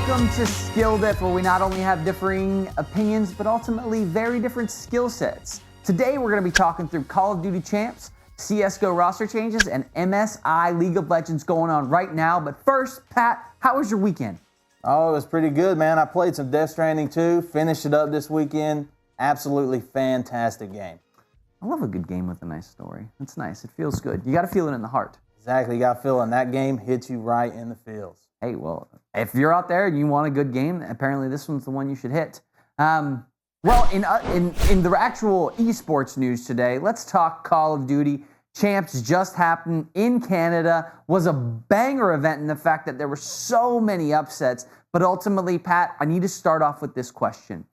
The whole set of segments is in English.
Welcome to Skill Diff, where we not only have differing opinions, but ultimately very different skill sets. Today, we're going to be talking through Call of Duty Champs, CS2 Roster changes, and MSI League of Legends going on right now. But first, Pat, how was your weekend? Oh, it was pretty good, man. I played some Death Stranding 2, finished it up this weekend. Absolutely fantastic game. I love a good game with a nice story. It's nice. It feels good. You got to feel it in the heart. Exactly. You got to feel it, and that game hits you right in the feels. Hey, well, if you're out there and you want a good game, apparently this one's the one you should hit. Well, in the actual esports news today, let's talk Call of Duty. Champs just happened in Canada. Was a banger event in the fact that there were so many upsets. But ultimately, Pat, I need to start off with this question.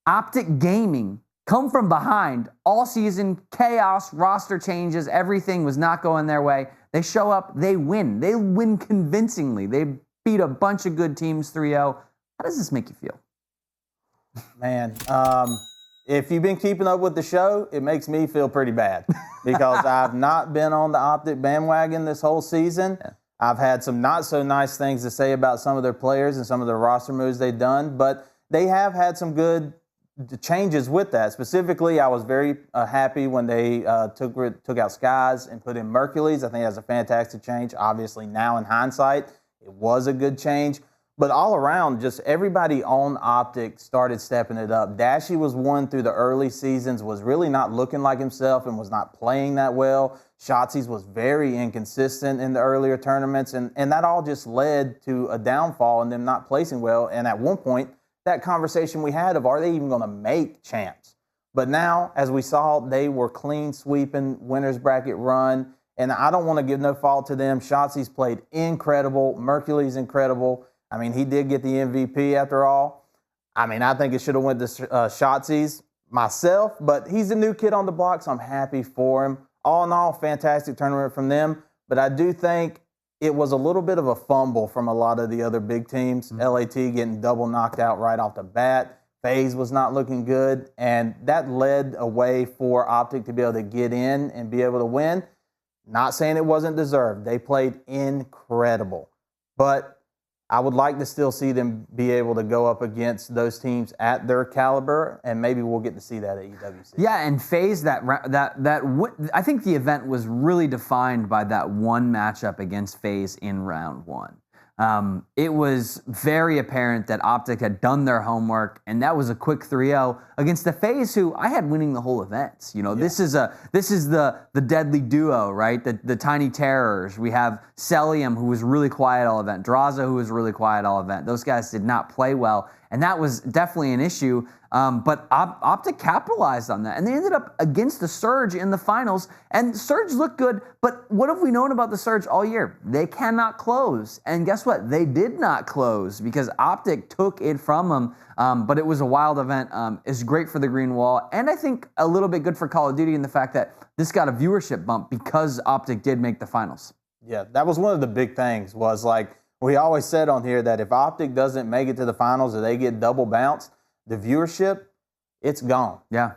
Optic Gaming come from behind all season, chaos, roster changes, everything was not going their way. They show up, they win. They win convincingly. They beat a bunch of good teams 3-0. How does this make you feel? Man, if you've been keeping up with the show, it makes me feel pretty bad because I've not been on the Optic bandwagon this whole season. Yeah. I've had some not so nice things to say about some of their players and some of the roster moves they've done, but they have had some good changes with that. Specifically, I was very happy when they took out Skies and put in Mercules. I think that's a fantastic change. Obviously, now in hindsight, it was a good change. But all around, just everybody on Optic started stepping it up. Dashy was one through the early seasons, was really not looking like himself and was not playing that well. Shotzi's was very inconsistent in the earlier tournaments, and that all just led to a downfall and them not placing well. And at one point, that conversation we had of, are they even going to make champs? But now, as we saw, they were clean sweeping winners bracket run, and I don't want to give no fault to them. Shotzi's played incredible. Mercury's incredible. I mean, he did get the MVP after all. I mean, I think it should have went to Shotzi's myself, but he's a new kid on the block, so I'm happy for him. All in all, fantastic tournament from them, but I do think it was a little bit of a fumble from a lot of the other big teams. Mm-hmm. LAT getting double knocked out right off the bat. Faze was not looking good, and that led a way for Optic to be able to get in and be able to win. Not saying it wasn't deserved. They played incredible. But I would like to still see them be able to go up against those teams at their caliber, and maybe we'll get to see that at EWC. Yeah, and Faze, I think the event was really defined by that one matchup against Faze in round one. It was very apparent that Optic had done their homework, and that was a quick 3-0 against the Faze, who I had winning the whole event. You know, yeah. This is the deadly duo, right? The Tiny Terrors. We have Celium, who was really quiet all event. Draza, who was really quiet all event. Those guys did not play well, and that was definitely an issue. But Optic capitalized on that, and they ended up against the Surge in the finals, and Surge looked good, but what have we known about the Surge all year? They cannot close, and guess what? They did not close because Optic took it from them, but it was a wild event. It's great for the Green Wall, and I think a little bit good for Call of Duty in the fact that this got a viewership bump because Optic did make the finals. Yeah, that was one of the big things, was like, we always said on here that if Optic doesn't make it to the finals or they get double bounced, the viewership, it's gone. Yeah.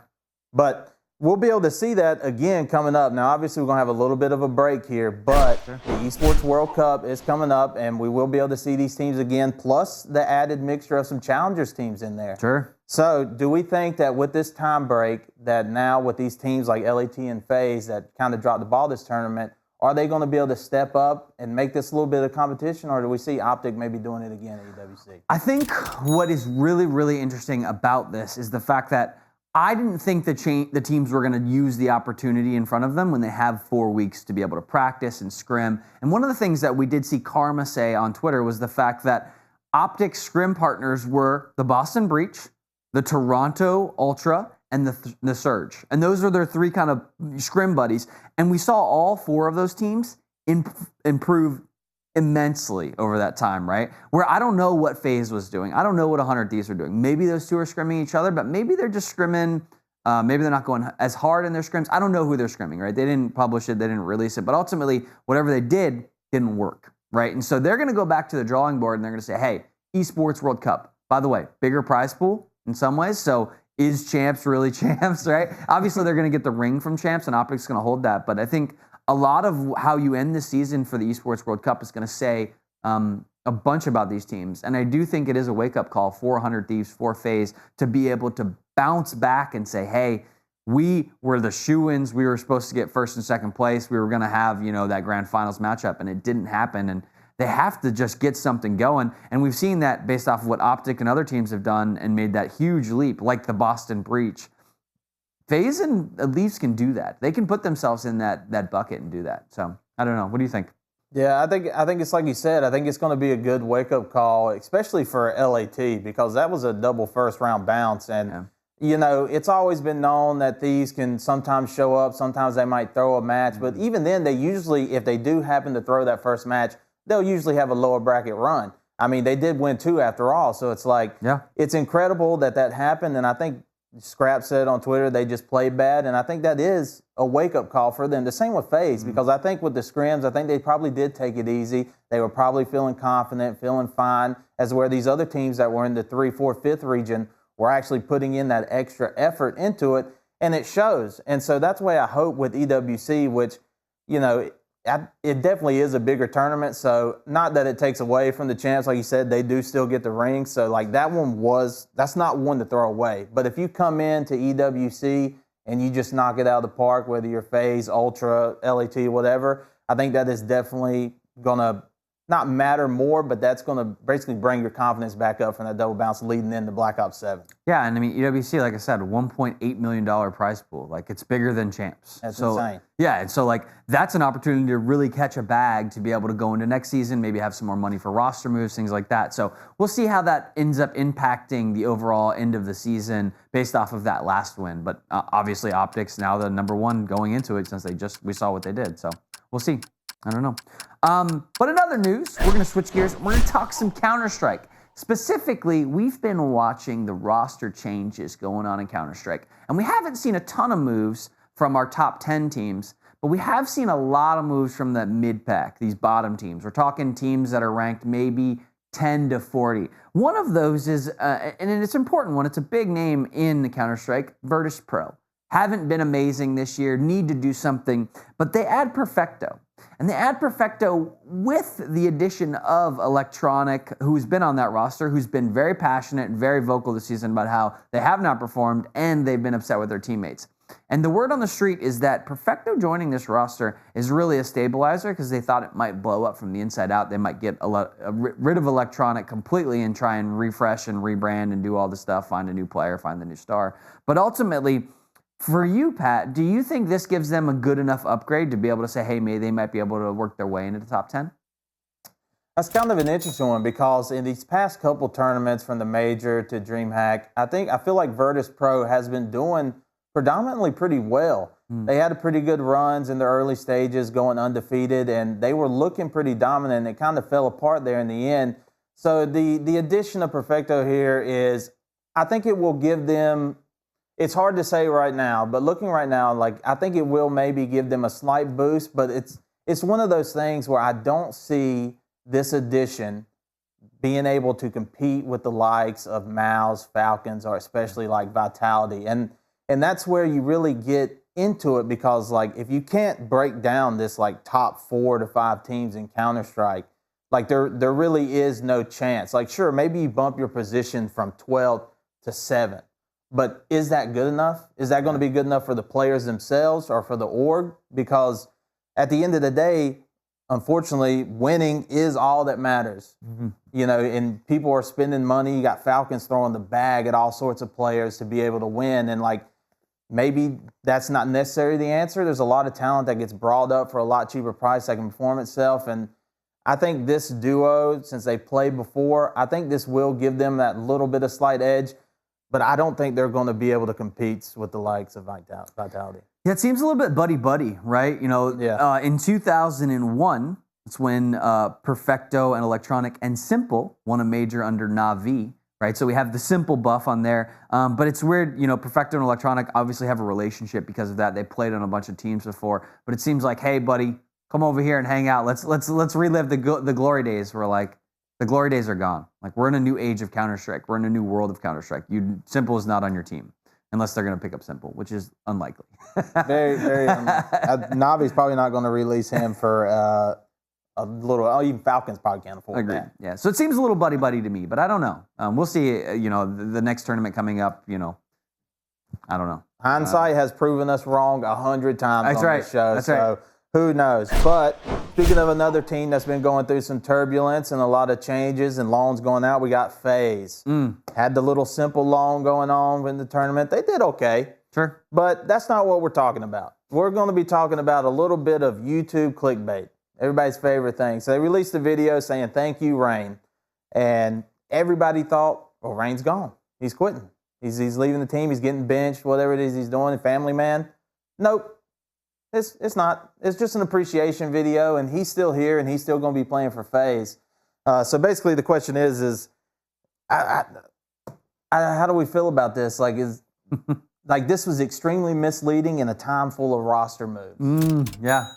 But we'll be able to see that again coming up. Now, obviously, we're going to have a little bit of a break here, but sure. The Esports World Cup is coming up, and we will be able to see these teams again, plus the added mixture of some Challengers teams in there. Sure. So do we think that with this time break, that now with these teams like LAT and Faze that kind of dropped the ball this tournament, are they going to be able to step up and make this a little bit of competition, or do we see Optic maybe doing it again at EWC? I think what is really, really interesting about this is the fact that I didn't think the teams were going to use the opportunity in front of them when they have 4 weeks to be able to practice and scrim. And one of the things that we did see Karma say on Twitter was the fact that Optic scrim partners were the Boston Breach, the Toronto Ultra, and the Surge. And those are their three kind of scrim buddies. And we saw all four of those teams improve immensely over that time, right? Where I don't know what Faze was doing. I don't know what 100 Thieves were doing. Maybe those two are scrimming each other, but maybe they're just scrimming. Maybe they're not going as hard in their scrims. I don't know who they're scrimming, right? They didn't publish it. They didn't release it. But ultimately, whatever they did didn't work, right? And so they're going to go back to the drawing board, and they're going to say, hey, Esports World Cup. By the way, bigger prize pool in some ways. So is Champs really Champs, right? Obviously, they're going to get the ring from Champs, and Optic's going to hold that. But I think a lot of how you end the season for the Esports World Cup is going to say a bunch about these teams, and I do think it is a wake-up call for 100 Thieves, for Faze, to be able to bounce back and say, hey, we were the shoo-ins. We were supposed to get first and second place. We were going to have, that grand finals matchup, and it didn't happen. And they have to just get something going. And we've seen that based off of what Optic and other teams have done and made that huge leap, like the Boston Breach. Faze and Leafs can do that. They can put themselves in that bucket and do that. So I don't know. What do you think? Yeah, I think it's like you said. I think it's going to be a good wake-up call, especially for LAT, because that was a double first-round bounce. And, it's always been known that these can sometimes show up. Sometimes they might throw a match. But even then, they usually, if they do happen to throw that first match, they'll usually have a lower bracket run. I mean, they did win 2 after all. So it's like, it's incredible that happened. And I think Scrap said on Twitter they just played bad, and I think that is a wake-up call for them. The same with Faze, because I think with the scrims, I think they probably did take it easy. They were probably feeling confident, feeling fine, as where these other teams that were in the 3, 4, 5th region were actually putting in that extra effort into it, and it shows. And so that's why I hope with EWC, which, it definitely is a bigger tournament, so not that it takes away from the champs. Like you said, they do still get the ring. So, like, that's not one to throw away. But if you come in to EWC and you just knock it out of the park, whether you're Faze, Ultra, LAT, whatever, I think that is definitely going to not matter more, but that's going to basically bring your confidence back up from that double bounce leading into Black Ops 7. Yeah, and I mean, EWC, like I said, $1.8 million prize pool. Like, it's bigger than champs. That's insane. Yeah, and so, like, that's an opportunity to really catch a bag to be able to go into next season, maybe have some more money for roster moves, things like that. So we'll see how that ends up impacting the overall end of the season based off of that last win. But obviously, Optic's now the #1 going into it since we saw what they did. So we'll see. I don't know. But in other news, we're going to switch gears. We're going to talk some Counter-Strike. Specifically, we've been watching the roster changes going on in Counter-Strike. And we haven't seen a ton of moves from our top 10 teams, but we have seen a lot of moves from the mid-pack, these bottom teams. We're talking teams that are ranked maybe 10 to 40. One of those is, and it's an important one, it's a big name in the Counter-Strike, Virtus Pro. Haven't been amazing this year, need to do something, but they add Perfecto. And they add Perfecto with the addition of Electronic, who's been on that roster, who's been very passionate and very vocal this season about how they have not performed and they've been upset with their teammates. And the word on the street is that Perfecto joining this roster is really a stabilizer because they thought it might blow up from the inside out. They might get rid of Electronic completely and try and refresh and rebrand and do all the stuff, find a new player, find the new star. But ultimately, for you, Pat, do you think this gives them a good enough upgrade to be able to say, hey, maybe they might be able to work their way into the top 10? That's kind of an interesting one because in these past couple tournaments from the Major to DreamHack, I feel like Virtus Pro has been doing predominantly pretty well. They had a pretty good runs in the early stages going undefeated, and they were looking pretty dominant. It kind of fell apart there in the end. So the addition of Perfecto here is, I think it will give them, it's hard to say right now, but looking right now, like, I think it will maybe give them a slight boost, but it's one of those things where I don't see this addition being able to compete with the likes of Mouse, Falcons, or especially like Vitality. And that's where you really get into it because, like, if you can't break down this like top 4 to 5 teams in Counter-Strike, like there really is no chance. Like, sure, maybe you bump your position from 12th to 7th. But is that good enough? Is that going to be good enough for the players themselves or for the org? Because at the end of the day, unfortunately, winning is all that matters. And people are spending money. You got Falcons throwing the bag at all sorts of players to be able to win. And, like, maybe that's not necessarily the answer. There's a lot of talent that gets brought up for a lot cheaper price that can perform itself. And I think this duo, since they played before, I think this will give them that little bit of slight edge. But I don't think they're going to be able to compete with the likes of Vitality. Yeah, it seems a little bit buddy-buddy, right? In 2001, it's when Perfecto and Electronic and Simple won a major under Na'Vi, right? So we have the Simple buff on there. But it's weird, Perfecto and Electronic obviously have a relationship because of that. They played on a bunch of teams before. But it seems like, hey, buddy, come over here and hang out. Let's relive the glory days. We're like, the glory days are gone. Like, we're in a new age of Counter-Strike. We're in a new world of Counter-Strike. Simple is not on your team unless they're going to pick up Simple, which is unlikely. Very, very unlikely. Navi's probably not going to release him for a little. Oh, even Falcons probably can't afford Agreed. that. Yeah. So it seems a little buddy to me, but I don't know. We'll see. The next tournament coming up. I don't know. Hindsight has proven us wrong 100 times on this show. That's so right. Who knows? But speaking of another team that's been going through some turbulence and a lot of changes and loans going out, we got Faze. Had the little simple loan going on in the tournament. They did okay. Sure. But that's not what we're talking about. We're going to be talking about a little bit of YouTube clickbait, everybody's favorite thing. So they released a video saying, "Thank you, Rain." And everybody thought, well, Rain's gone. He's quitting. He's leaving the team. He's getting benched, whatever it is he's doing, family man. Nope. It's not. It's just an appreciation video, and he's still here, and he's still going to be playing for Faze. So basically the question is how do we feel about this? Like, this was extremely misleading in a time full of roster moves. Yeah.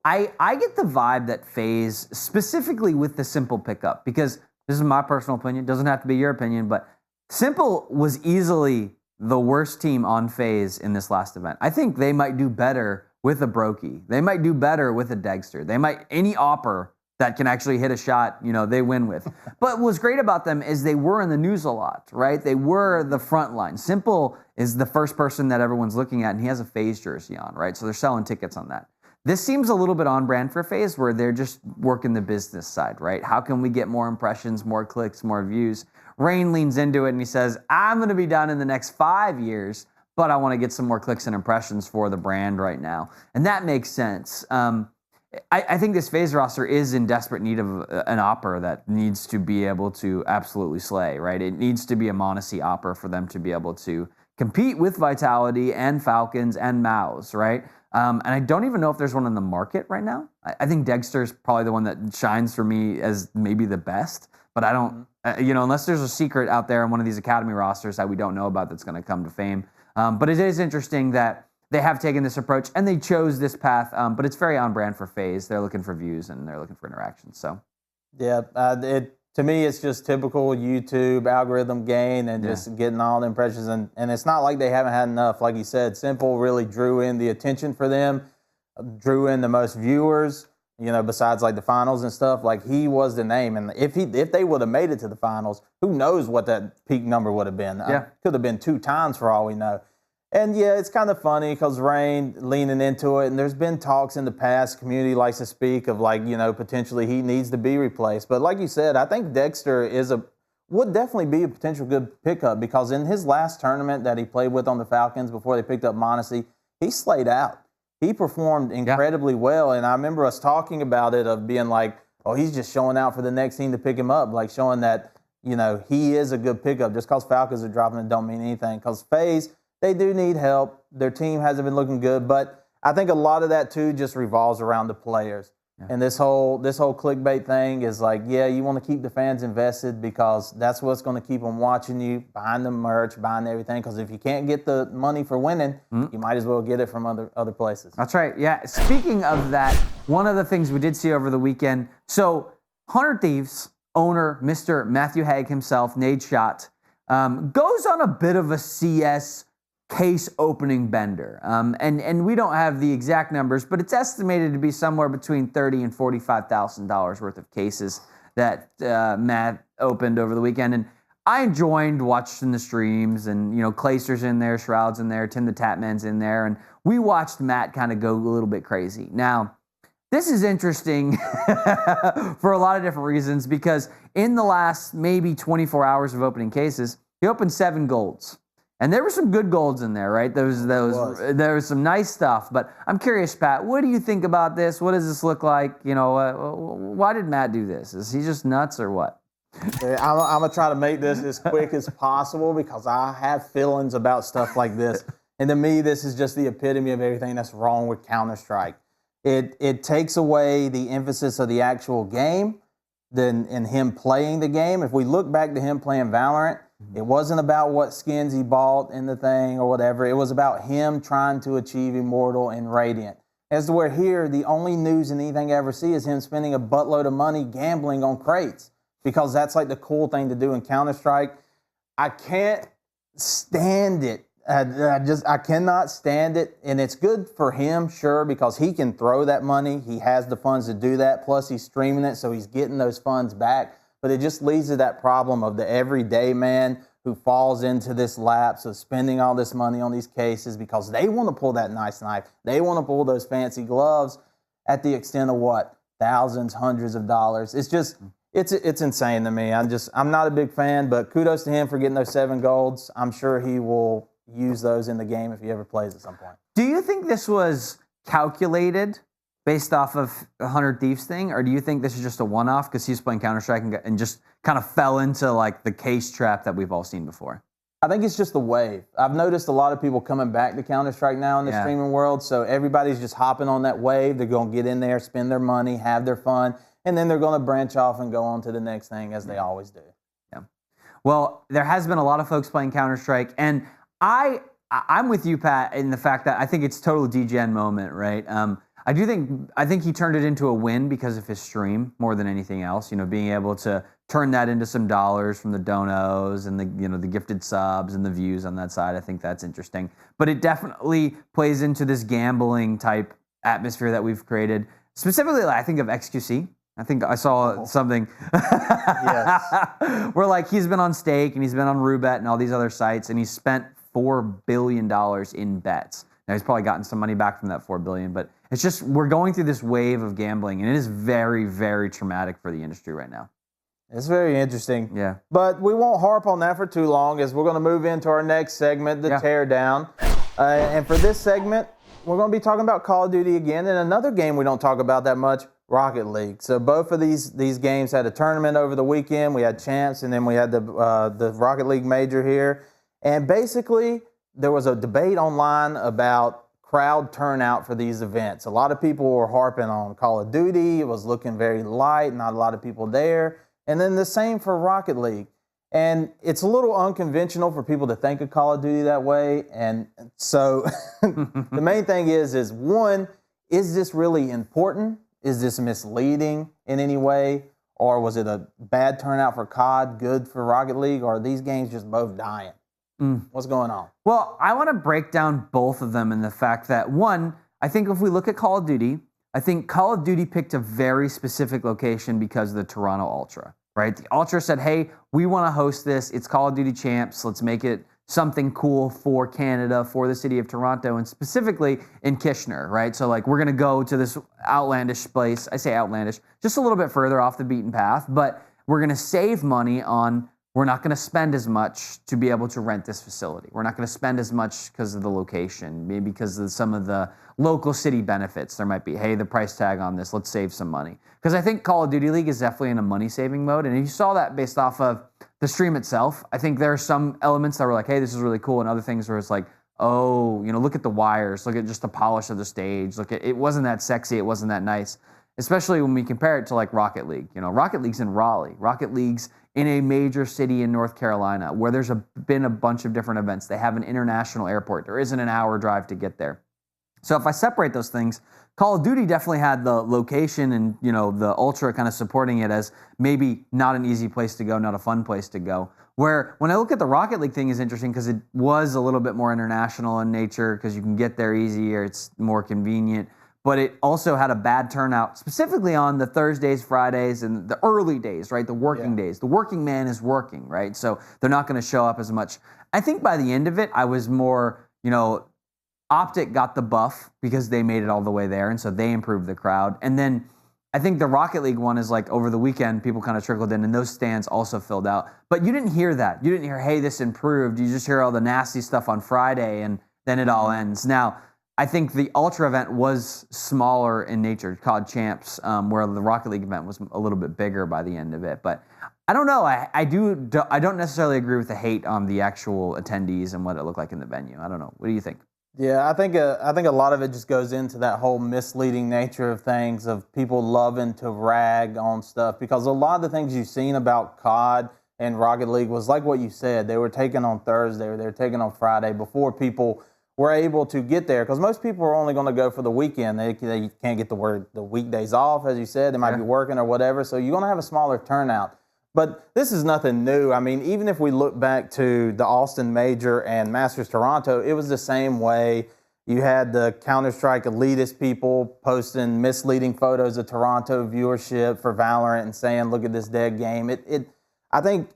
I get the vibe that Faze, specifically with the Simple pickup, because this is my personal opinion, doesn't have to be your opinion, but Simple was easily the worst team on Faze in this last event. I think they might do better with a Brokey. They might do better with a Dexter. They might, any Opper that can actually hit a shot, they win with. But what's great about them is they were in the news a lot, right? They were the front line. Simple is the first person that everyone's looking at, and he has a Faze jersey on, right? So they're selling tickets on that. This seems a little bit on brand for Faze, where they're just working the business side, right? How can we get more impressions, more clicks, more views? Rain leans into it and he says, I'm going to be done in the next 5 years, but I want to get some more clicks and impressions for the brand right now. And that makes sense. I think this Faze roster is in desperate need of an Opper that needs to be able to absolutely slay, right? It needs to be a Monacy Opper for them to be able to compete with Vitality and Falcons and Mouse, right? And I don't even know if there's one in the market right now. I think Dexter's probably the one that shines for me as maybe the best, but I don't, unless there's a secret out there in one of these academy rosters that we don't know about that's going to come to fame. But it is interesting that they have taken this approach and they chose this path, but it's very on brand for Faze. They're looking for views and they're looking for interactions. So, yeah, to me, it's just typical YouTube algorithm gain and just getting all the impressions. And it's not like they haven't had enough. Like you said, Simple really drew in the attention for them, drew in the most viewers, besides like the finals and stuff. Like, he was the name. And if they would have made it to the finals, who knows what that peak number would have been. Yeah. Could have been 2 times for all we know. And yeah, it's kind of funny because Rain leaning into it, and there's been talks in the past, community likes to speak of potentially he needs to be replaced. But like you said, I think Dexter would definitely be a potential good pickup because in his last tournament that he played with on the Falcons before they picked up Monacy, he slayed out. He performed incredibly well, and I remember us talking about it of being like, oh, he's just showing out for the next team to pick him up, like showing that, he is a good pickup. Just because Falcons are dropping it don't mean anything because Faze, they do need help. Their team hasn't been looking good, but I think a lot of that too just revolves around the players. Yeah. And this whole clickbait thing is like, yeah, you want to keep the fans invested because that's what's going to keep them watching you, buying the merch, buying everything. Because if you can't get the money for winning, you might as well get it from other places. That's right. Yeah. Speaking of that, one of the things we did see over the weekend. So 100 Thieves owner, Mr. Matthew Haig himself, Nadeshot, goes on a bit of a CS case opening bender. And we don't have the exact numbers, but it's estimated to be somewhere between $30,000 and $45,000 worth of cases that Matt opened over the weekend. And I enjoyed watching the streams and, Clayster's in there, Shroud's in there, Tim the Tatman's in there. And we watched Matt kind of go a little bit crazy. Now, this is interesting for a lot of different reasons because in the last maybe 24 hours of opening cases, he opened 7 golds. And there were some good golds in there, right? There was some nice stuff. But I'm curious, Pat, what do you think about this? What does this look like? Why did Matt do this? Is he just nuts or what? I'm going to try to make this as quick as possible because I have feelings about stuff like this. And to me, this is just the epitome of everything that's wrong with Counter-Strike. It takes away the emphasis of the actual game in him playing the game. If we look back to him playing Valorant, it wasn't about what skins he bought in the thing or whatever. It was about him trying to achieve Immortal and Radiant. As to where here, the only news and anything I ever see is him spending a buttload of money gambling on crates because that's like the cool thing to do in Counter-Strike. I can't stand it. I cannot stand it. And it's good for him, sure, because he can throw that money. He has the funds to do that. Plus, he's streaming it, so he's getting those funds back. But it just leads to that problem of the everyday man who falls into this lapse of spending all this money on these cases because they want to pull that nice knife. They want to pull those fancy gloves at the extent of what? Thousands, hundreds of dollars. It's just, it's insane to me. I'm not a big fan, but kudos to him for getting those 7 golds. I'm sure he will use those in the game if he ever plays at some point. Do you think this was calculated based off of the 100 Thieves thing, or do you think this is just a one-off because he's playing Counter-Strike and just kind of fell into like the case trap that we've all seen before? I think it's just the wave. I've noticed a lot of people coming back to Counter-Strike now in the streaming world, so everybody's just hopping on that wave. They're going to get in there, spend their money, have their fun, and then they're going to branch off and go on to the next thing as they always do. Yeah. Well, there has been a lot of folks playing Counter-Strike, and I'm with you, Pat, in the fact that I think it's total DGen moment, right? I think he turned it into a win because of his stream more than anything else. You know, being able to turn that into some dollars from the donos and the gifted subs and the views on that side. I think that's interesting. But it definitely plays into this gambling type atmosphere that we've created. Specifically, I think of XQC. I think I saw something Yes. where like he's been on Stake and he's been on Roobet and all these other sites and he's spent $4 billion in bets. Now he's probably gotten some money back from that $4 billion, but it's just we're going through this wave of gambling and it is very, very traumatic for the industry right now. It's very interesting. Yeah. But we won't harp on that for too long as we're going to move into our next segment, the Teardown. And for this segment, we're going to be talking about Call of Duty again and another game we don't talk about that much, Rocket League. So both of these games had a tournament over the weekend. We had Champs and then we had the Rocket League Major here. And basically, there was a debate online about crowd turnout for these events. A lot of people were harping on Call of Duty. It was looking very light, not a lot of people there. And then the same for Rocket League. And it's a little unconventional for people to think of Call of Duty that way. And so the main thing is one, is this really important? Is this misleading in any way? Or was it a bad turnout for COD, good for Rocket League? Or are these games just both dying? What's going on? Well, I want to break down both of them in the fact that, one, I think if we look at Call of Duty, I think Call of Duty picked a very specific location because of the Toronto Ultra, right? The Ultra said, hey, we want to host this. It's Call of Duty Champs. Let's make it something cool for Canada, for the city of Toronto, and specifically in Kitchener, right? So, like, we're going to go to this outlandish place. I say outlandish, just a little bit further off the beaten path, but we're going to save money on we're not going to spend as much to be able to rent this facility. We're not going to spend as much because of the location, maybe because of some of the local city benefits. There might be, hey, the price tag on this, let's save some money. Because I think Call of Duty League is definitely in a money-saving mode. And you saw that based off of the stream itself. I think there are some elements that were like, hey, this is really cool, and other things where it's like, oh, look at the wires, look at just the polish of the stage, look at it wasn't that sexy, it wasn't that nice. Especially when we compare it to like Rocket League. Rocket League's in Raleigh. Rocket League's in a major city in North Carolina where there's been a bunch of different events. They have an international airport. There isn't an hour drive to get there. So if I separate those things, Call of Duty definitely had the location and the Ultra kind of supporting it as maybe not an easy place to go, not a fun place to go. Where when I look at the Rocket League thing is interesting because it was a little bit more international in nature because you can get there easier, it's more convenient. But it also had a bad turnout, specifically on the Thursdays, Fridays, and the early days, right? The working days. The working man is working, right? So they're not going to show up as much. I think by the end of it, I was more, Optic got the buff because they made it all the way there, and so they improved the crowd. And then I think the Rocket League one is like over the weekend, people kind of trickled in, and those stands also filled out. But you didn't hear that. You didn't hear, hey, this improved. You just hear all the nasty stuff on Friday, and then it all ends. Now, I think the Ultra event was smaller in nature, COD Champs, where the Rocket League event was a little bit bigger by the end of it. But I don't know. I don't necessarily agree with the hate on the actual attendees and what it looked like in the venue. I don't know. What do you think? Yeah, I think a lot of it just goes into that whole misleading nature of things, of people loving to rag on stuff, because a lot of the things you've seen about COD and Rocket League was like what you said. They were taken on Thursday or they were taken on Friday before people were able to get there, because most people are only going to go for the weekend. They can't get the weekdays off, as you said. They might be working or whatever, so you're going to have a smaller turnout. But this is nothing new. I mean, even if we look back to the Austin Major and Masters Toronto, it was the same way. You had the Counter-Strike elitist people posting misleading photos of Toronto viewership for Valorant and saying, look at this dead game. I think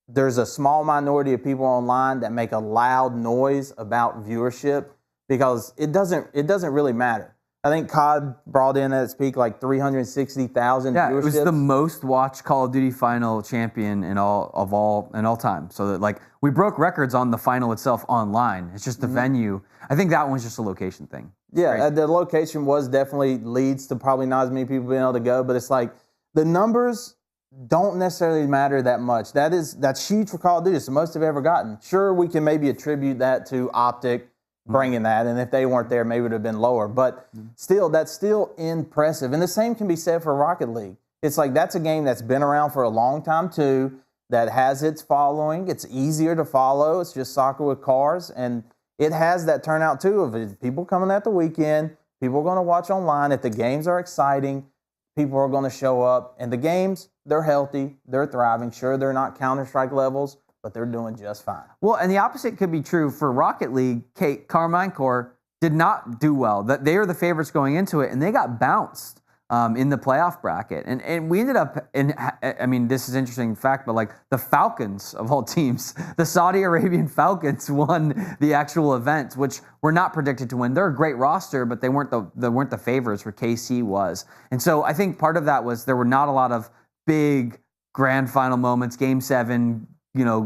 there's a small minority of people online that make a loud noise about viewership because it doesn't really matter. I think COD brought in at its peak like 360,000 viewerships. It was the most watched Call of Duty final champion in all time. So that, like, we broke records on the final itself online. It's just the venue. I think that one's just a location thing. Yeah, the location definitely leads to probably not as many people being able to go, but it's like the numbers don't necessarily matter that much. That's huge for Call of Duty. It's the most they've ever gotten. Sure, we can maybe attribute that to Optic bringing that, and if they weren't there, maybe it would have been lower. But still, that's still impressive. And the same can be said for Rocket League. It's like that's a game that's been around for a long time too, that has its following. It's easier to follow. It's just soccer with cars, and it has that turnout too of people coming at the weekend. People are going to watch online. If the games are exciting, people are going to show up. And the games, they're healthy. They're thriving. Sure, they're not Counter-Strike levels, but they're doing just fine. Well, and the opposite could be true for Rocket League. Carmine Corps did not do well. They are the favorites going into it, and they got bounced in the playoff bracket. And we ended up, I mean, this is an interesting fact, but like the Falcons of all teams, the Saudi Arabian Falcons won the actual event, which were not predicted to win. They're a great roster, but they weren't the favorites where KC was. And so I think part of that was there were not a lot of big grand final moments, Game 7,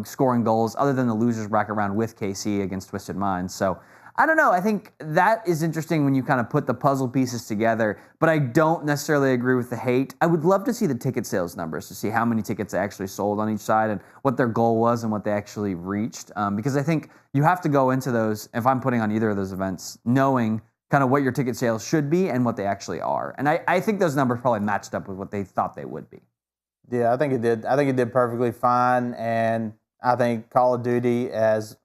scoring goals other than the losers bracket round with KC against Twisted Minds. So I don't know. I think that is interesting when you kind of put the puzzle pieces together, but I don't necessarily agree with the hate. I would love to see the ticket sales numbers to see how many tickets they actually sold on each side and what their goal was and what they actually reached. Because I think you have to go into those, if I'm putting on either of those events, knowing kind of what your ticket sales should be and what they actually are. And I think those numbers probably matched up with what they thought they would be. Yeah, I think it did. I think it did perfectly fine, and I think Call of Duty, as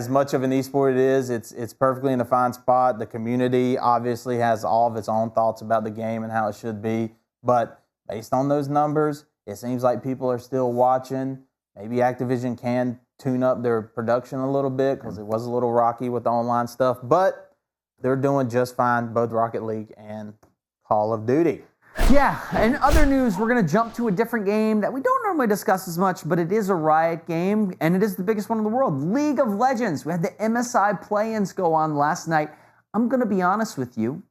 much of an esport it is, it's perfectly in a fine spot. The community obviously has all of its own thoughts about the game and how it should be, but based on those numbers, it seems like people are still watching. Maybe Activision can tune up their production a little bit because it was a little rocky with the online stuff, but they're doing just fine, both Rocket League and Call of Duty. Yeah, in other news, we're going to jump to a different game that we don't normally discuss as much, but it is a Riot game, and it is the biggest one in the world, League of Legends. We had the MSI play-ins go on last night. I'm going to be honest with you.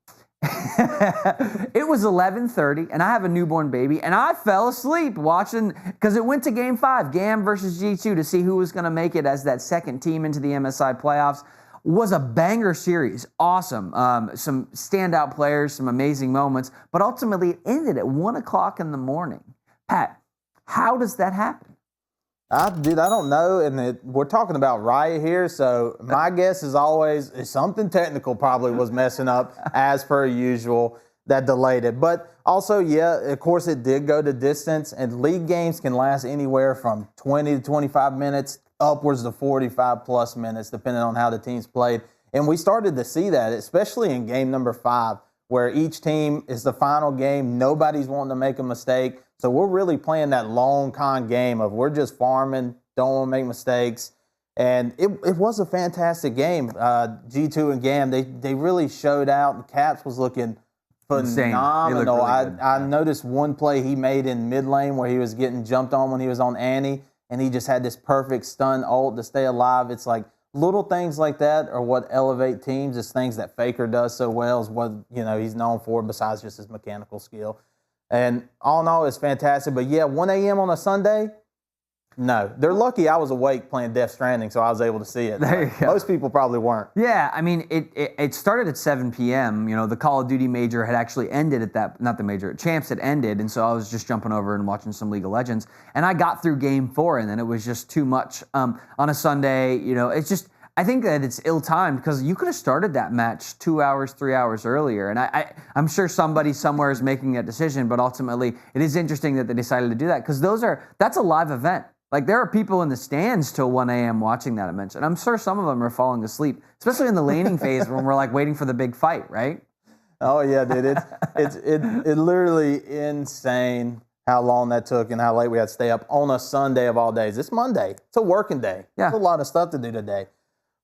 It was 11:30, and I have a newborn baby, and I fell asleep watching, because it went to Game 5, GAM versus G2, to see who was going to make it as that second team into the MSI playoffs. Was a banger series, awesome. Some standout players, some amazing moments, but ultimately it ended at 1 o'clock in the morning. Pat, how does that happen? Dude, I don't know, and we're talking about Riot here, so my guess is always something technical probably was messing up as per usual that delayed it. But also, yeah, of course it did go to distance, and league games can last anywhere from 20 to 25 minutes, upwards to 45 plus minutes, depending on how the teams played. And we started to see that, especially in game number 5, where each team is the final game. Nobody's wanting to make a mistake. So we're really playing that long con game of we're just farming, don't want to make mistakes. And it was a fantastic game. G2 and GAM, they really showed out. And Caps was looking phenomenal. Really I noticed one play he made in mid lane where he was getting jumped on when he was on Annie, and he just had this perfect stun ult to stay alive. It's like little things like that are what elevate teams. It's things that Faker does so well, is what he's known for besides just his mechanical skill. And all in all, it's fantastic. But yeah, 1 a.m. on a Sunday, no. They're lucky I was awake playing Death Stranding, so I was able to see it. There you go. Most people probably weren't. Yeah, I mean, it started at 7 p.m. The Call of Duty Major had actually ended at that, not the Major, Champs had ended, and so I was just jumping over and watching some League of Legends. And I got through Game 4, and then it was just too much. On a Sunday, it's just, I think that it's ill-timed because you could have started that match 2 hours, 3 hours earlier. And I'm sure somebody somewhere is making that decision, but ultimately it is interesting that they decided to do that because that's a live event. Like, there are people in the stands till 1 a.m. watching that event. And I'm sure some of them are falling asleep, especially in the laning phase when we're like waiting for the big fight, right? Oh, yeah, dude. It's literally insane how long that took and how late we had to stay up on a Sunday of all days. It's Monday. It's a working day. Yeah. There's a lot of stuff to do today.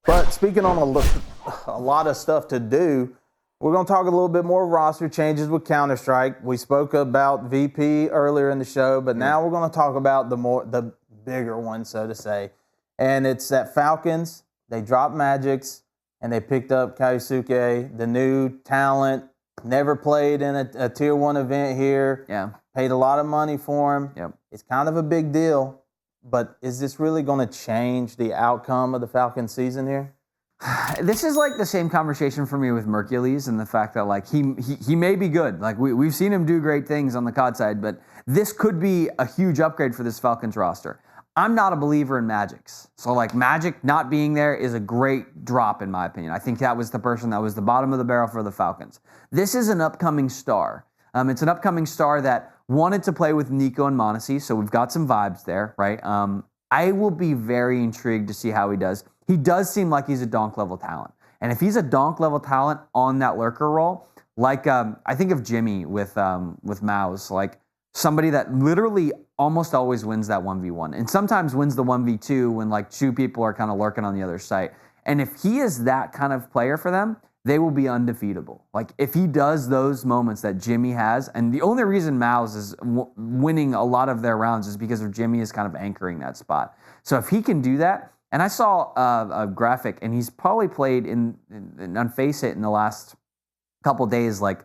But speaking on a lot of stuff to do, we're going to talk a little bit more roster changes with Counter-Strike. We spoke about VP earlier in the show, but now we're going to talk about the bigger one, so to say. And it's that Falcons, they dropped Magix, and they picked up Kaisuke, the new talent, never played in a Tier 1 event here. Yeah. Paid a lot of money for him. Yep. It's kind of a big deal, but is this really going to change the outcome of the Falcons season here? This is like the same conversation for me with Mercules and the fact that like he may be good. Like we've seen him do great things on the COD side, but this could be a huge upgrade for this Falcons roster. I'm not a believer in Magix. So like Magic not being there is a great drop in my opinion. I think that was the person that was the bottom of the barrel for the Falcons. This is an upcoming star. It's an upcoming star that wanted to play with Nico and m0NESY, so we've got some vibes there, right? I will be very intrigued to see how he does. He does seem like he's a donk level talent. And if he's a donk level talent on that lurker role, like I think of Jimmy with Mouse, like somebody that literally almost always wins that 1v1 and sometimes wins the 1v2 when like two people are kind of lurking on the other site. And if he is that kind of player for them, they will be undefeatable. Like if he does those moments that Jimmy has, and the only reason Mouse is winning a lot of their rounds is because of Jimmy is kind of anchoring that spot. So if he can do that, and I saw a graphic, and he's probably played on Face It in the last couple days like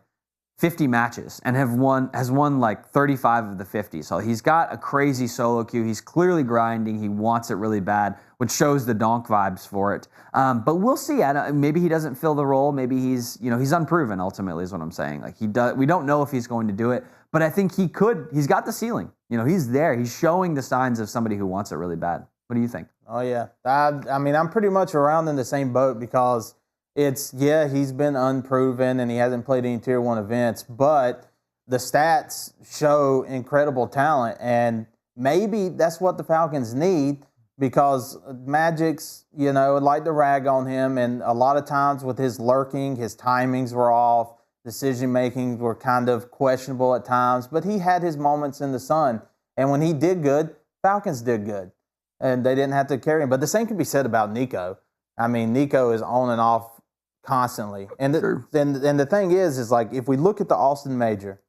50 matches and has won like 35 of the 50. So he's got a crazy solo queue. He's clearly grinding. He wants it really bad, which shows the donk vibes for it. But we'll see. Maybe he doesn't fill the role. Maybe he's unproven ultimately is what I'm saying. Like we don't know if he's going to do it, but I think he could. He's got the ceiling. He's there. He's showing the signs of somebody who wants it really bad. What do you think? Oh, yeah. I mean, I'm pretty much around in the same boat because he's been unproven and he hasn't played any Tier 1 events, but the stats show incredible talent, and maybe that's what the Falcons need because Magix, would like to rag on him, and a lot of times with his lurking, his timings were off, decision-making were kind of questionable at times, but he had his moments in the sun, and when he did good, Falcons did good. And they didn't have to carry him. But the same can be said about Nico. I mean, Nico is on and off constantly. And the thing is like, if we look at the Austin Major,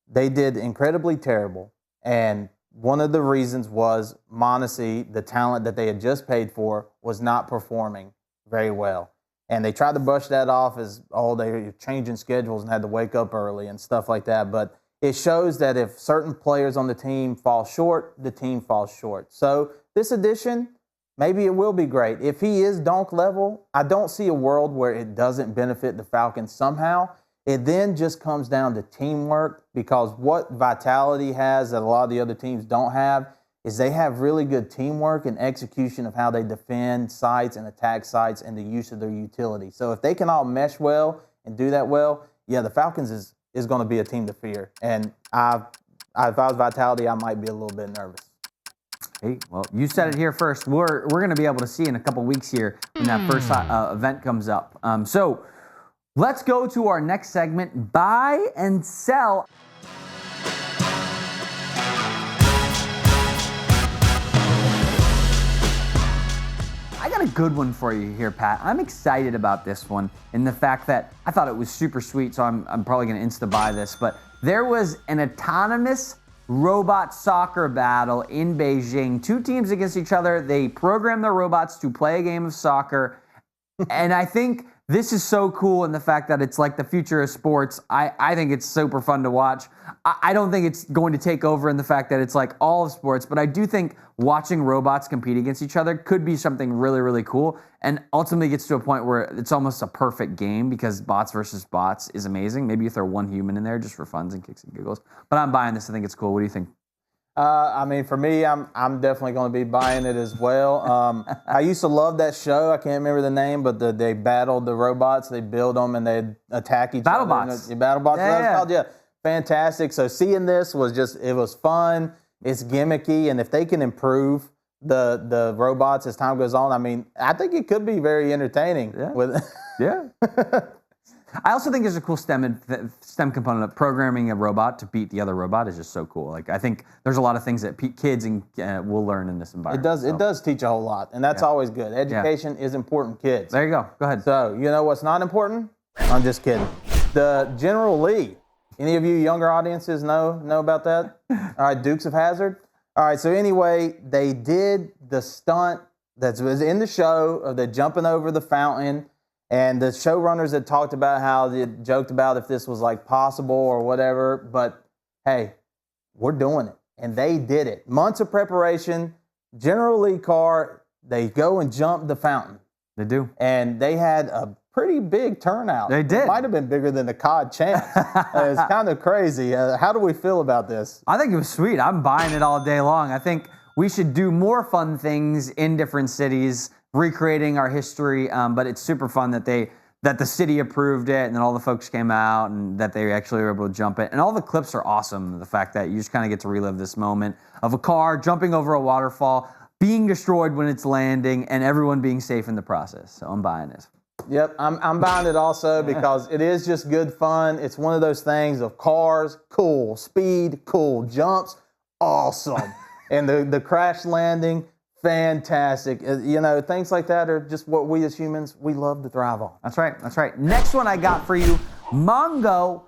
they did incredibly terrible. And one of the reasons was m0NESY, the talent that they had just paid for, was not performing very well. And they tried to brush that off as, they were changing schedules and had to wake up early and stuff like that. But it shows that if certain players on the team fall short, the team falls short. So this addition, maybe it will be great. If he is donk level, I don't see a world where it doesn't benefit the Falcons somehow. It then just comes down to teamwork because what Vitality has that a lot of the other teams don't have is they have really good teamwork and execution of how they defend sites and attack sites and the use of their utility. So if they can all mesh well and do that well, yeah, the Falcons is going to be a team to fear. And if I was Vitality, I might be a little bit nervous. Hey, well, you said it here first. We're going to be able to see in a couple weeks here when that first event comes up. So let's go to our next segment, buy and sell. I got a good one for you here, Pat. I'm excited about this one in the fact that I thought it was super sweet, so I'm probably going to insta-buy this, but there was an autonomous robot soccer battle in Beijing. Two teams against each other. They programmed their robots to play a game of soccer. And I think this is so cool in the fact that it's like the future of sports. I think it's super fun to watch. I don't think it's going to take over in the fact that it's like all of sports, but I do think watching robots compete against each other could be something really, really cool, and ultimately gets to a point where it's almost a perfect game because bots versus bots is amazing. Maybe you throw one human in there just for funs and kicks and giggles. But I'm buying this. I think it's cool. What do you think? I mean, for me, I'm definitely going to be buying it as well. I used to love that show. I can't remember the name, but they battled the robots. They build them and they attack each other. BattleBots. BattleBots. Yeah. Yeah. Fantastic. So seeing this it was fun. It's gimmicky, and if they can improve the robots as time goes on, I mean, I think it could be very entertaining. Yeah. With Yeah. I also think there's a cool STEM component of programming a robot to beat the other robot is just so cool. Like I think there's a lot of things that kids will learn in this environment. It does teach a whole lot, and that's always good. Education is important, kids. There you go. Go ahead. So you know what's not important? I'm just kidding. The General Lee. Any of you younger audiences know about that? All right, Dukes of Hazzard. All right, so anyway, they did the stunt that was in the show of the jumping over the fountain, and the showrunners had talked about how they joked about if this was like possible or whatever, but hey, we're doing it. And they did it. Months of preparation, General Lee car, they go and jump the fountain. They do. And they had a pretty big turnout. They did. It might have been bigger than the COD Champs. It's kind of crazy. How do we feel about this? I think it was sweet. I'm buying it all day long. I think we should do more fun things in different cities, recreating our history. But it's super fun that the city approved it, and then all the folks came out, and that they actually were able to jump it. And all the clips are awesome. The fact that you just kind of get to relive this moment of a car jumping over a waterfall, being destroyed when it's landing, and everyone being safe in the process. So I'm buying it. Yep, I'm buying it also because it is just good fun. It's one of those things of cars, cool, speed, cool, jumps, awesome. And the crash landing, fantastic. You know, things like that are just what we as humans, we love to thrive on. That's right, that's right. Next one I got for you, Mongo.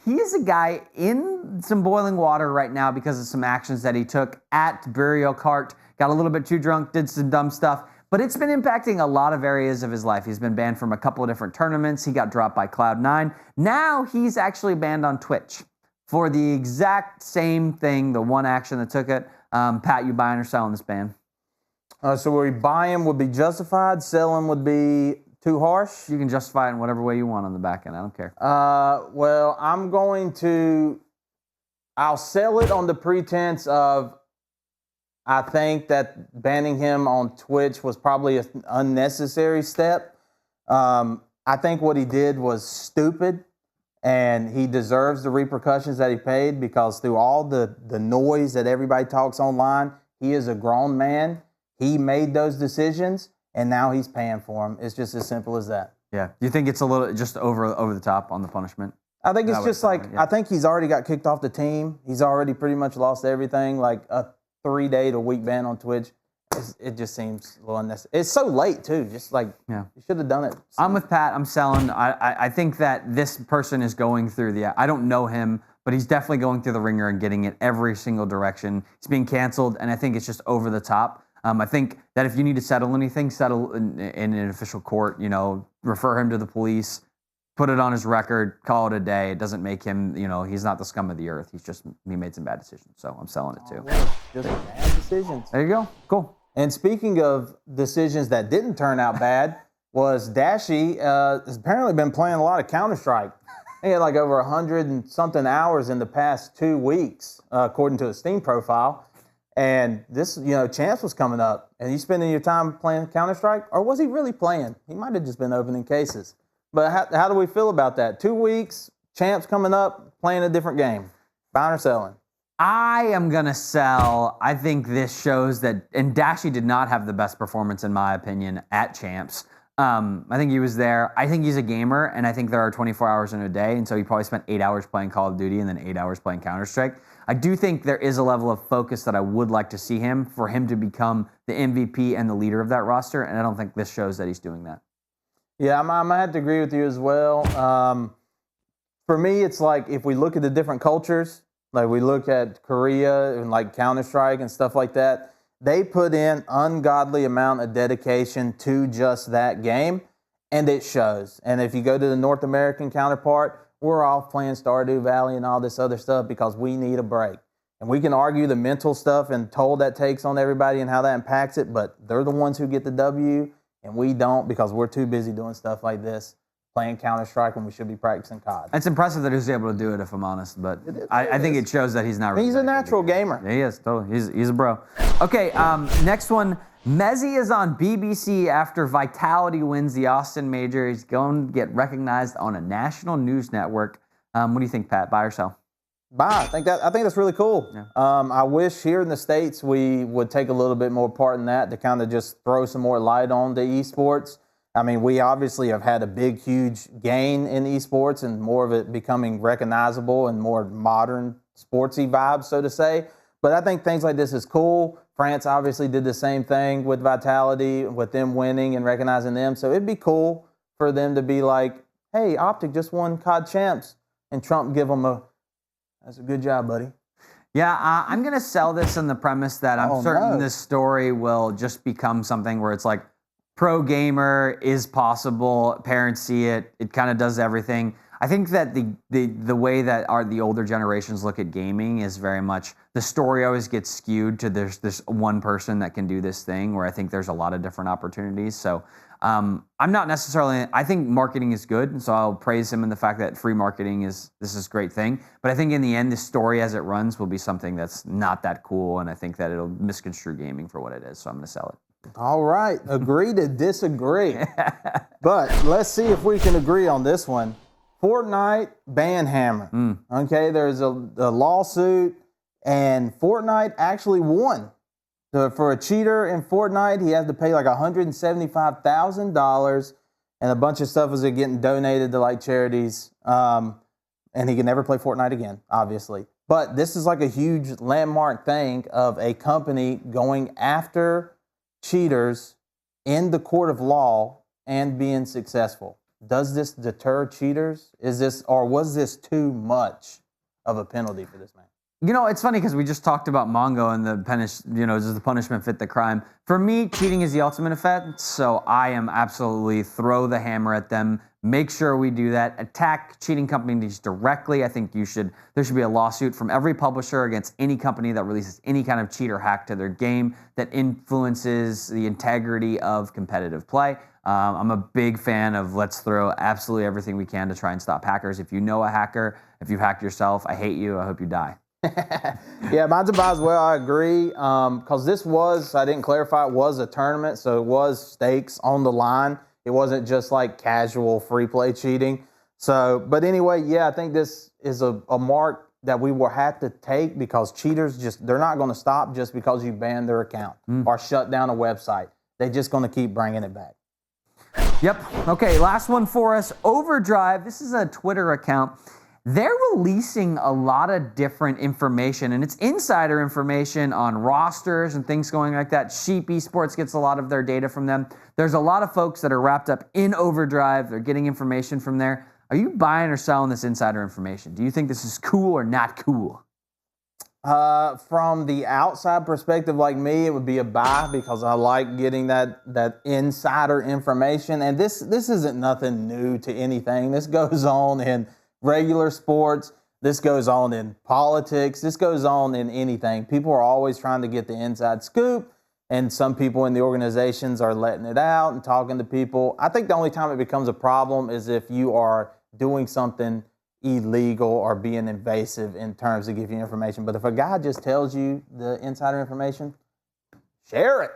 He is a guy in some boiling water right now because of some actions that he took at Burial Cart. Got a little bit too drunk, did some dumb stuff. But it's been impacting a lot of areas of his life. He's been banned from a couple of different tournaments. He got dropped by Cloud9. Now he's actually banned on Twitch for the exact same thing, the one action that took it. Pat, you buying or selling this ban? So where we buy him would be justified, sell him would be too harsh? You can justify it in whatever way you want on the back end. I don't care. Well, I'll sell it on the pretense of I think that banning him on Twitch was probably an unnecessary step. I think what he did was stupid, and he deserves the repercussions that he paid because through all the noise that everybody talks online, he is a grown man. He made those decisions, and now he's paying for them. It's just as simple as that. Yeah. Do you think it's a little just over the top on the punishment? I think it's just like, I think he's already got kicked off the team. He's already pretty much lost everything. Like a 3-day to week ban on Twitch. It just seems a little unnecessary. It's so late too. Just like you should have done it. I'm with Pat. I'm selling. I think that this person is going through I don't know him, but he's definitely going through the ringer and getting it every single direction. He's being canceled, and I think it's just over the top. I think that if you need to settle anything, settle in an official court. You know, refer him to the police, put it on his record, call it a day. It doesn't make him, he's not the scum of the earth. He made some bad decisions, so I'm selling it too. Just bad decisions. There you go. Cool. And speaking of decisions that didn't turn out bad, was Dashy has apparently been playing a lot of Counter-Strike. He had like over 100 and something hours in the past 2 weeks, according to his Steam profile. And this, Champs was coming up. And you spending your time playing Counter-Strike? Or was he really playing? He might have just been opening cases. But how do we feel about that? 2 weeks, Champs coming up, playing a different game. Buying or selling? I am going to sell. I think this shows that, and Dashy did not have the best performance, in my opinion, at Champs. I think he was there. I think he's a gamer, and I think there are 24 hours in a day, and so he probably spent 8 hours playing Call of Duty and then 8 hours playing Counter-Strike. I do think there is a level of focus that I would like to see for him to become the MVP and the leader of that roster, and I don't think this shows that he's doing that. Yeah, I'm going to have to agree with you as well. For me, it's like if we look at the different cultures, like we look at Korea and like Counter-Strike and stuff like that, they put in ungodly amount of dedication to just that game, and it shows. And if you go to the North American counterpart, we're off playing Stardew Valley and all this other stuff because we need a break. And we can argue the mental stuff and toll that takes on everybody and how that impacts it, but they're the ones who get the W, and we don't because we're too busy doing stuff like this, playing Counter-Strike when we should be practicing COD. It's impressive that he was able to do it, if I'm honest, but I think it shows that he's not really. He's a natural gamer. Yeah, he is, totally. He's a bro. Okay, next one. Mezzy is on BBC after Vitality wins the Austin Major. He's going to get recognized on a national news network. What do you think, Pat? Buy or sell? Buy. I think that's really cool. Yeah. I wish here in the States we would take a little bit more part in that to kind of just throw some more light on the esports. I mean, we obviously have had a big, huge gain in esports and more of it becoming recognizable and more modern sportsy vibes, so to say. But I think things like this is cool. France obviously did the same thing with Vitality, with them winning and recognizing them. So it'd be cool for them to be like, hey, Optic just won COD Champs, and Trump give them that's a good job, buddy. Yeah, I'm going to sell this on the premise that I'm certain this story will just become something where it's like, pro gamer is possible, parents see it, it kind of does everything. I think that the way that the older generations look at gaming is very much, the story always gets skewed to there's this one person that can do this thing, where I think there's a lot of different opportunities. So I'm not necessarily, I think marketing is good, and so I'll praise him in the fact that free marketing this is a great thing. But I think in the end, the story as it runs will be something that's not that cool, and I think that it'll misconstrue gaming for what it is, so I'm going to sell it. All right, agree to disagree. But let's see if we can agree on this one. Fortnite ban hammer. Okay, there's a lawsuit, and Fortnite actually won. For a cheater in Fortnite, he has to pay like $175,000, and a bunch of stuff is getting donated to like charities, and he can never play Fortnite again, obviously. But this is like a huge landmark thing of a company going after cheaters in the court of law and being successful. Does this deter cheaters? Was this too much of a penalty for this man? You know, it's funny because we just talked about Mongo and does the punishment fit the crime? For me, cheating is the ultimate offense, so I am absolutely throw the hammer at them. Make sure we do that. Attack cheating companies directly. I think there should be a lawsuit from every publisher against any company that releases any kind of cheat or hack to their game that influences the integrity of competitive play. I'm a big fan of let's throw absolutely everything we can to try and stop hackers. If you know a hacker, if you've hacked yourself, I hate you. I hope you die. Yeah, mine's about as well. I agree. Because this was, I didn't clarify, it was a tournament, so it was stakes on the line. It wasn't just like casual free play cheating. So, but anyway, yeah, I think this is a mark that we will have to take, because cheaters they're not going to stop just because you ban their account or shut down a website. They're just going to keep bringing it back. Yep. Okay, last one for us. Overdrive. This is a Twitter account. They're releasing a lot of different information, and it's insider information on rosters and things going like that. Sheep Esports gets a lot of their data from them. There's a lot of folks that are wrapped up in Overdrive. They're getting information from there. Are you buying or selling this insider information? Do you think this is cool or not cool? From the outside perspective, like me, it would be a buy, because I like getting that insider information. And this isn't nothing new to anything. This goes on in regular sports. This goes on in politics. This goes on in anything. People are always trying to get the inside scoop, and some people in the organizations are letting it out and talking to people. I think the only time it becomes a problem is if you are doing something illegal or being invasive in terms of giving you information. But if a guy just tells you the insider information, share it.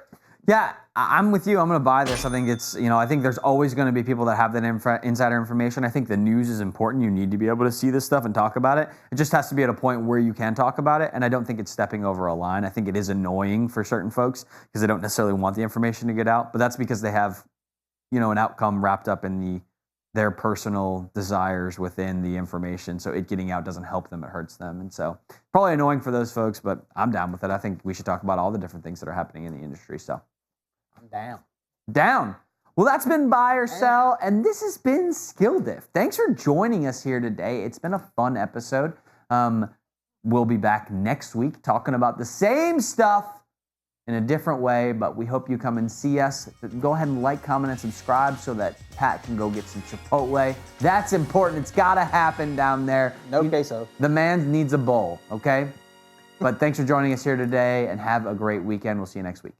Yeah, I'm with you. I'm going to buy this. I think I think there's always going to be people that have that insider information. I think the news is important. You need to be able to see this stuff and talk about it. It just has to be at a point where you can talk about it. And I don't think it's stepping over a line. I think it is annoying for certain folks because they don't necessarily want the information to get out. But that's because they have, an outcome wrapped up in their personal desires within the information. So it getting out doesn't help them, it hurts them. And so probably annoying for those folks, but I'm down with it. I think we should talk about all the different things that are happening in the industry. So I'm down. Down. Well, that's been Buy or Sell, and this has been Skill Diff. Thanks for joining us here today. It's been a fun episode. We'll be back next week talking about the same stuff in a different way, but we hope you come and see us. Go ahead and like, comment, and subscribe so that Pat can go get some Chipotle. That's important. It's got to happen down there. No queso. The man needs a bowl, okay? But thanks for joining us here today, and have a great weekend. We'll see you next week.